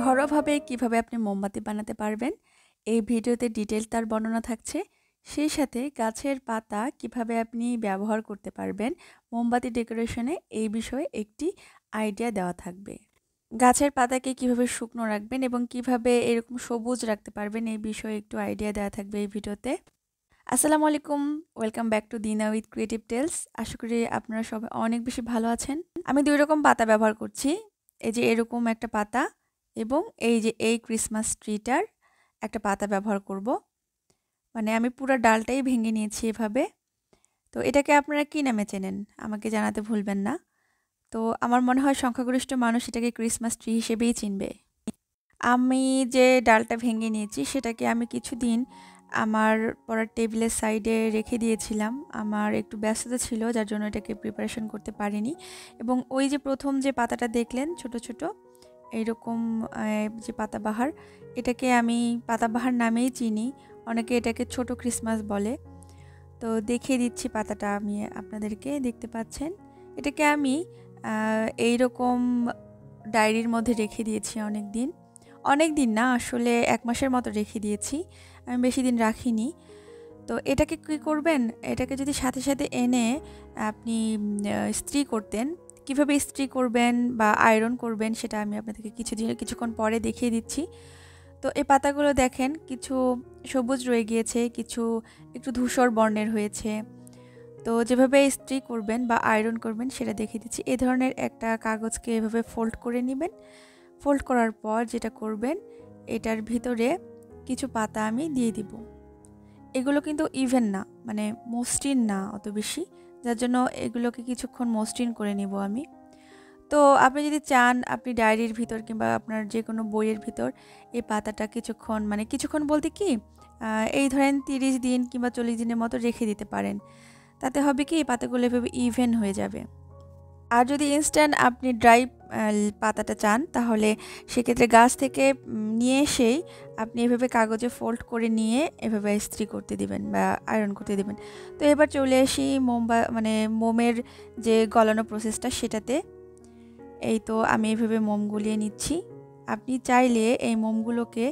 ঘরোয়াভাবে কিভাবে আপনি মোমবাতি বানাতে পারবেন এই ভিডিওতে ডিটেইল তার বর্ণনা থাকছে। সেই সাথে গাছের পাতা কিভাবে আপনি ব্যবহার করতে পারবেন মোমবাতি ডেকোরেশনে এই বিষয়ে একটি আইডিয়া দেওয়া থাকবে। গাছের পাতাকে কিভাবে শুকনো রাখবেন এবং কিভাবে এরকম সবুজ রাখতে পারবেন এই বিষয়ে একটু আইডিয়া দেওয়া থাকবে এই ভিডিওতে। আসসালামু আলাইকুম, ওয়েলকাম ব্যাক টু দিনা উইথ ক্রিয়েটিভ টেলস। আশা করি আপনারা সবাই অনেক বেশি ভালো আছেন। আমি 2 রকম পাতা ব্যবহার করছি। এই যে এরকম একটা পাতা এবং এই যে এই ক্রিসমাস ট্রিটার একটা পাতা ব্যবহার করব। মানে আমি পুরো ডালটাই ভেঙে নিয়েছি এভাবে। তো এটাকে আপনারা কি নামে চেনেন আমাকে জানাতে ভুলবেন না। তো আমার মনে হয় সংখ্যাগরিষ্ঠ মানুষ এটাকে ক্রিসমাস ট্রি হিসেবেই চিনবে। আমি যে ডালটা ভেঙে নিয়েছি সেটাকে আমি কিছুদিন আমার পড়ার টেবিলের সাইডে রেখে দিয়েছিলাম। আমার একটু ব্যস্ততা ছিল যার জন্য এটাকে প্রিপারেশন করতে পারিনি। এবং ওই যে প্রথম যে পাতাটা দেখলেন ছোট ছোট এইরকম যে পাতাবাহার, এটাকে আমি পাতাবাহার নামেই চিনি। অনেকে এটাকে ছোট ক্রিসমাস বলে। তো দেখিয়ে দিচ্ছি পাতাটা আমি আপনাদেরকে, দেখতে পাচ্ছেন। এটাকে আমি এইরকম ডায়েরির মধ্যে রেখে দিয়েছি অনেক দিন না, আসলে 1 মাসের মতো রেখে দিয়েছি, আমি বেশি দিন রাখিনি। তো এটাকে কী করবেন, এটাকে যদি সাথে সাথে এনে আপনি ইস্ত্রি করতেন, কিভাবে ইস্ত্রি করবেন বা আয়রন করবেন সেটা আমি আপনাদেরকে কিছুক্ষণ পরে দেখিয়ে দিচ্ছি। তো এই পাতাগুলো দেখেন কিছু সবুজ রয়ে গিয়েছে, কিছু একটু ধূসর বর্ণের হয়েছে। তো যেভাবে ইস্ত্রি করবেন বা আয়রন করবেন সেটা দেখিয়ে দিচ্ছি। এই ধরনের একটা কাগজকে এভাবে ফোল্ড করে নেবেন। ফোল্ড করার পর যেটা করবেন, এটার ভিতরে কিছু পাতা আমি দিয়ে দিব। এগুলো কিন্তু ইভেন না, মানে মসৃণ না অত বেশি, যার জন্য এগুলোকে কিছুক্ষণ মসৃণ করে নিব আমি। তো আপনি যদি চান আপনি ডায়েরির ভিতর কিংবা আপনার যে কোনো বইয়ের ভিতর এই পাতাটা কিছুক্ষণ বলতে কি, এই ধরেন 30 দিন কিংবা 40 দিনের মতো রেখে দিতে পারেন। তাতে হবে কি, এই পাতাগুলো এভাবে ইভেন হয়ে যাবে। আর যদি ইনস্ট্যান্ট আপনি ড্রাই পাতাটা চান তাহলে সেক্ষেত্রে গাছ থেকে নিয়ে এসেই আপনি এভাবে কাগজে ফোল্ড করে নিয়ে এভাবে ইস্ত্রি করতে দিবেন বা আয়রন করতে দিবেন। তো এবার চলে আসি মোমের যে গলানো প্রসেসটা সেটাতে। এই তো আমি এভাবে মোম গুলিয়ে নিচ্ছি। আপনি চাইলে এই মোমগুলোকে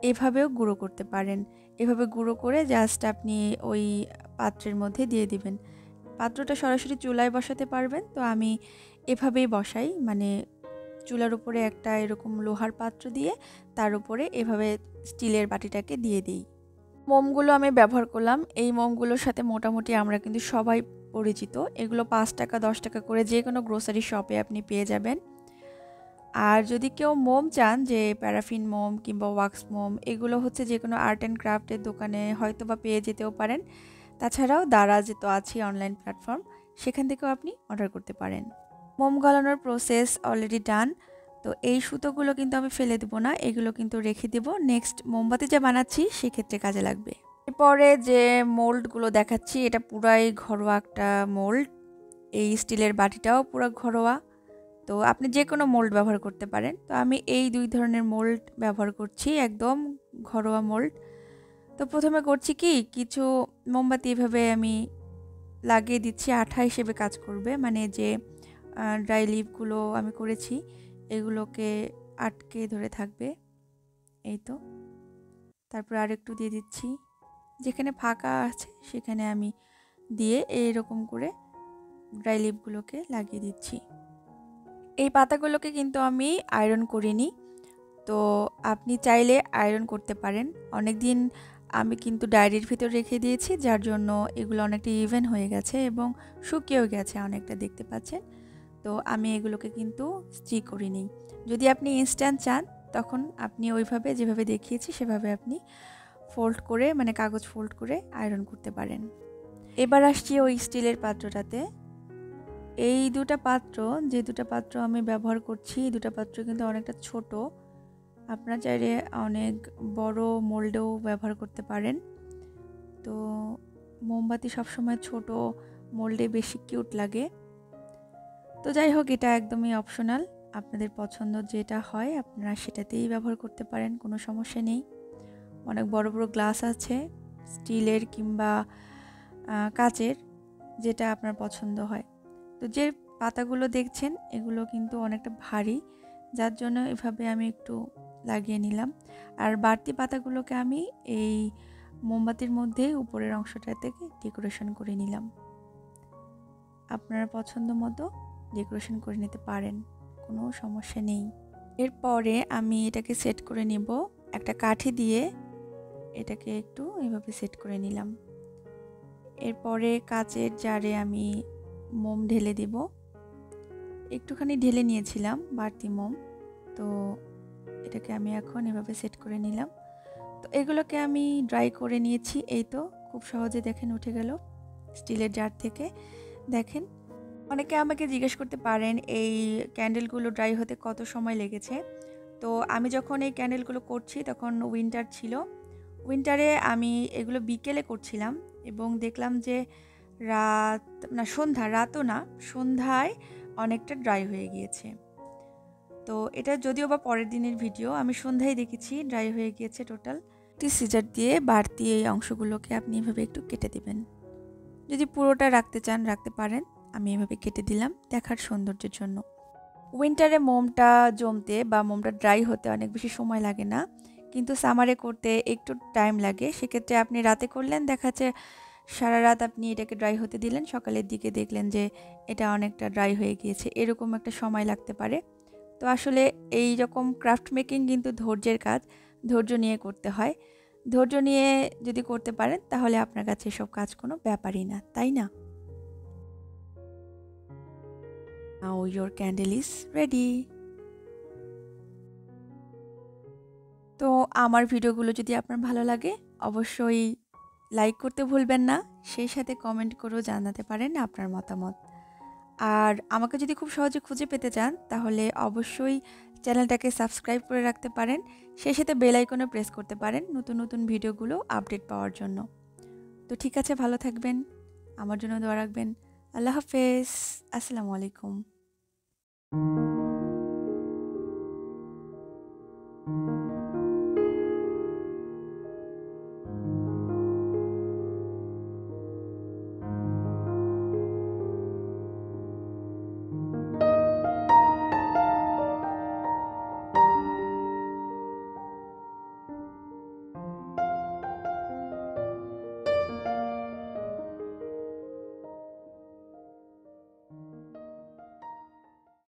এভাবেও গুঁড়ো করতে পারেন। এভাবে গুঁড়ো করে জাস্ট আপনি ওই পাত্রের মধ্যে দিয়ে দিবেন। পাত্রটা সরাসরি চুলায় বসাতে পারবেন। তো আমি এভাবেই বসাই, মানে চুলার উপরে একটা এরকম লোহার পাত্র দিয়ে তার উপরে এভাবে স্টিলের বাটিটাকে দিয়ে দিই। মোমগুলো আমি ব্যবহার করলাম। এই মোমগুলোর সাথে মোটামুটি আমরা কিন্তু সবাই পরিচিত। এগুলো 5 টাকা 10 টাকা করে যে কোনো গ্রোসারি শপে আপনি পেয়ে যাবেন। আর যদি কেউ মোম চান, যে প্যারাফিন মোম কিংবা ওয়াক্স মোম, এগুলো হচ্ছে যে কোনো আর্ট অ্যান্ড ক্রাফটের দোকানে হয়তো বা পেয়ে যেতেও পারেন। তাছাড়াও দারাজ তো আছে অনলাইন প্ল্যাটফর্ম, সেখান থেকেও আপনি অর্ডার করতে পারেন। মোম গলানোর প্রসেস অলরেডি ডান। তো এই সুতোগুলো কিন্তু আমি ফেলে দেবো না, এগুলো কিন্তু রেখে দেবো নেক্সট মোমবাতি যা বানাচ্ছি সেক্ষেত্রে কাজে লাগবে। এরপরে যে মোল্ডগুলো দেখাচ্ছি এটা পুরাই ঘরোয়া একটা মোল্ড। এই স্টিলের বাটিটাও পুরো ঘরোয়া। তো আপনি যে কোনো মোল্ড ব্যবহার করতে পারেন। তো আমি এই 2 ধরনের মোল্ড ব্যবহার করছি, একদম ঘরোয়া মোল্ড। তো প্রথমে করছি কি, কিছু মোমবাতি এভাবে আমি লাগিয়ে দিচ্ছি, আঠা হিসেবে কাজ করবে, মানে যে ড্রাই লিভগুলো আমি করেছি এগুলোকে আটকে ধরে থাকবে। এই তো, তারপর আরেকটু দিয়ে দিচ্ছি, যেখানে ফাঁকা আছে সেখানে আমি দিয়ে এইরকম করে ড্রাই লিভগুলোকে লাগিয়ে দিচ্ছি। এই পাতাগুলোকে কিন্তু আমি আয়রন করিনি, তো আপনি চাইলে আয়রন করতে পারেন। অনেক দিন আমি কিন্তু ডায়েরির ভিতর রেখে দিয়েছি, যার জন্য এগুলো অনেকটা ইভেন হয়ে গেছে এবং শুকিয়েও গেছে অনেকটা, দেখতে পাচ্ছেন। তো আমি এগুলোকে কিন্তু ইস্ত্রি করিনি। যদি আপনি ইনস্ট্যান্ট চান তখন আপনি ওইভাবে যেভাবে দেখিয়েছি সেভাবে আপনি ফোল্ড করে, মানে কাগজ ফোল্ড করে আয়রন করতে পারেন। এবার আসছি ওই স্টিলের পাত্রটাতে। এই যে দুটো পাত্র আমি ব্যবহার করছি, এই দুটো পাত্র কিন্তু অনেকটা ছোট। আপনারা চাইলে অনেক বড় মোল্ডেও ব্যবহার করতে পারেন। তো মোমবাতি সবসময় ছোট মোল্ডে বেশি কিউট লাগে। তো যাই হোক, এটা একদমই অপশনাল, আপনাদের পছন্দ যেটা হয় আপনারা সেটাতেই ব্যবহার করতে পারেন, কোনো সমস্যা নেই। অনেক বড় বড় গ্লাস আছে, স্টিলের কিংবা কাচের, যেটা আপনার পছন্দ হয়। তো যে পাতাগুলো দেখছেন এগুলো কিন্তু অনেকটা ভারী, যার জন্য এভাবে আমি একটু লাগিয়ে নিলাম। আর বাড়তি পাতাগুলোকে আমি এই মোমবাতির মধ্যে উপরের অংশটা থেকে ডেকোরেশন করে নিলাম। আপনারা পছন্দ মতো ডেকোরেশন করে নিতে পারেন, কোনো সমস্যা নেই। এরপরে আমি এটাকে সেট করে নিব একটা কাঠি দিয়ে। এটাকে একটু এভাবে সেট করে নিলাম। এরপরে কাচের জারে আমি মোম ঢেলে দিব। একটুখানি ঢেলে নিয়েছিলাম বাড়তি মোম, তো এটাকে আমি এখন এভাবে সেট করে নিলাম। তো এগুলোকে আমি ড্রাই করে নিয়েছি। এই তো খুব সহজে দেখেন উঠে গেল স্টিলের জার থেকে। দেখেন, অনেকে আমাকে জিজ্ঞেস করতে পারেন এই ক্যান্ডেলগুলো ড্রাই হতে কত সময় লেগেছে। তো আমি যখন এই ক্যান্ডেলগুলো করছি তখন উইন্টার ছিল। উইন্টারে আমি এগুলো বিকেলে করছিলাম এবং দেখলাম যে রাতও না, সন্ধ্যায় অনেকটা ড্রাই হয়ে গিয়েছে। তো এটা যদিও বা পরের দিনের ভিডিও, আমি সন্ধ্যায় দেখেছি ড্রাই হয়ে গিয়েছে টোটাল। একটি সিজার দিয়ে বাড়তি এই অংশগুলোকে আপনি এভাবে একটু কেটে দিবেন। যদি পুরোটা রাখতে চান রাখতে পারেন, আমি এভাবে কেটে দিলাম দেখার সৌন্দর্যের জন্য। উইন্টারে মোমটা জমতে বা মোমটা ড্রাই হতে অনেক বেশি সময় লাগে না, কিন্তু সামারে করতে একটু টাইম লাগে। সেক্ষেত্রে আপনি রাতে করলেন, দেখা যাচ্ছে সারা রাত আপনি এটাকে ড্রাই হতে দিলেন, সকালের দিকে দেখলেন যে এটা অনেকটা ড্রাই হয়ে গিয়েছে, এরকম একটা সময় লাগতে পারে। তো আসলে এই রকম ক্রাফট মেকিং কিন্তু ধৈর্যের কাজ, ধৈর্য নিয়ে করতে হয়। ধৈর্য নিয়ে যদি করতে পারেন তাহলে আপনার কাছে এসব কাজ কোনো ব্যাপারই না, তাই না? Now your candle is ready. তো আমার ভিডিওগুলো যদি আপনার ভালো লাগে অবশ্যই লাইক করতে ভুলবেন না, সেই সাথে কমেন্ট করেও জানাতে পারেন আপনার মতামত। আর আমাকে যদি খুব সহজে খুঁজে পেতে চান তাহলে অবশ্যই চ্যানেলটাকে সাবস্ক্রাইব করে রাখতে পারেন, সেই সাথে বেল আইকনে প্রেস করতে পারেন নতুন নতুন ভিডিওগুলো আপডেট পাওয়ার জন্য। তো ঠিক আছে, ভালো থাকবেন, আমার জন্য দোয়া রাখবেন। আল্লাহ হাফেজ, আসসালামু আলাইকুম।